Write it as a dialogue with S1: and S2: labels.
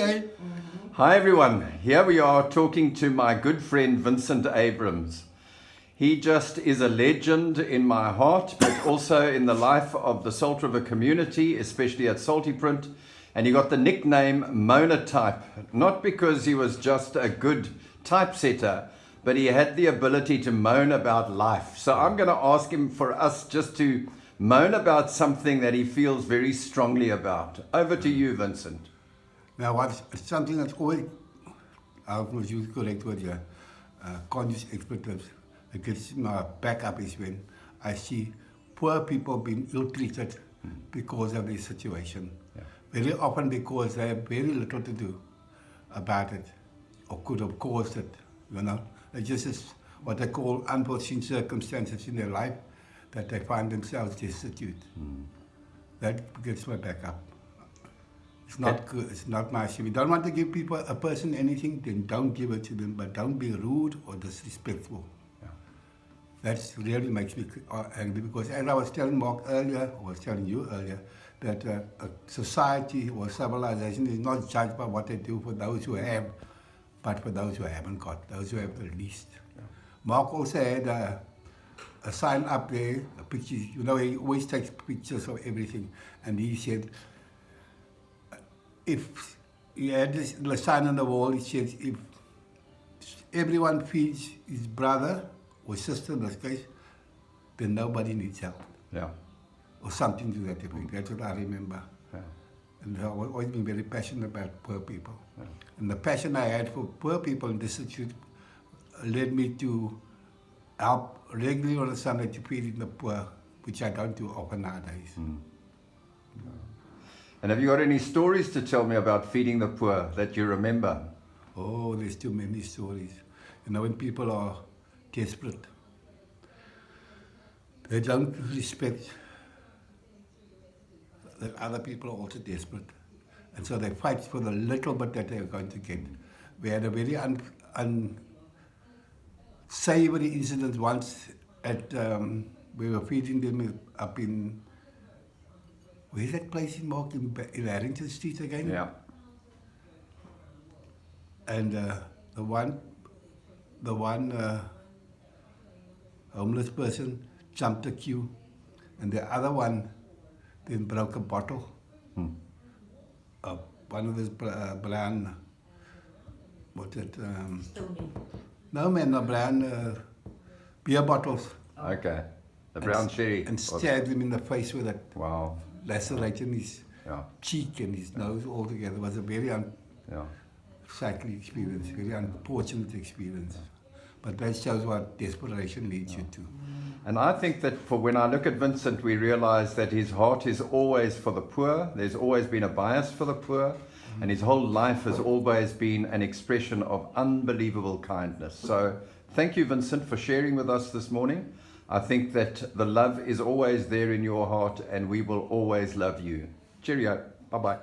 S1: Okay.
S2: Hi everyone, here we are talking to my good friend Vincent Abrahams. He just is a legend in my heart, but also in the life of the Salt River community, especially at Salty Print. And he got the nickname Monotype, not because he was just a good typesetter, but he had the ability to moan about life. So I'm going to ask him for us just to moan about something that he feels very strongly about. Over to you, Vincent.
S1: Now, what's something that's always, I was use correct word here, conscious expletives. It gets my back up is when I see poor people being ill-treated because of their situation. Yeah. Very often because they have very little to do about it, or could have caused it, you know. It just is what they call unforeseen circumstances in their life that they find themselves destitute. That gets my back up. It's not good. It's not nice. If you don't want to give a person anything, then don't give it to them, but don't be rude or disrespectful. Yeah. That really makes me angry because, as I was telling Mark earlier, or was telling you earlier, that a society or civilization is not judged by what they do for those who have, but for those who haven't got, those who have the least. Yeah. Mark also had a sign up there, a picture. You know, he always takes pictures of everything, and he said, if he had this sign on the wall, it says, if everyone feeds his brother or sister in this case, then nobody needs help. Yeah. Or something to that effect. That's what I remember. Yeah. And I've always been very passionate about poor people. Yeah. And the passion I had for poor people in this institute led me to help regularly on a Sunday to feed the poor, which I don't do often nowadays.
S2: Yeah. And have you got any stories to tell me about feeding the poor that you remember?
S1: Oh, there's too many stories. You know, when people are desperate, they don't respect that other people are also desperate. And so they fight for the little bit that they're going to get. We had a very unsavory incident once at, we were feeding them up in, where's that place in Mark, in Harrington Street again?
S2: Yeah.
S1: And the one homeless person jumped the queue, and the other one then broke a bottle. One of those brown, what's it? No man, the brown beer bottles.
S2: Okay, the brown sherry.
S1: And stabbed him in the face with it.
S2: Wow.
S1: Lacerating his cheek and his nose all together. It was a very unsightly experience, very unfortunate experience. But that shows what desperation leads you to.
S2: And I think that when I look at Vincent, we realize that his heart is always for the poor. There's always been a bias for the poor. And his whole life has always been an expression of unbelievable kindness. So thank you, Vincent, for sharing with us this morning. I think that the love is always there in your heart, and we will always love you. Cheerio. Bye-bye.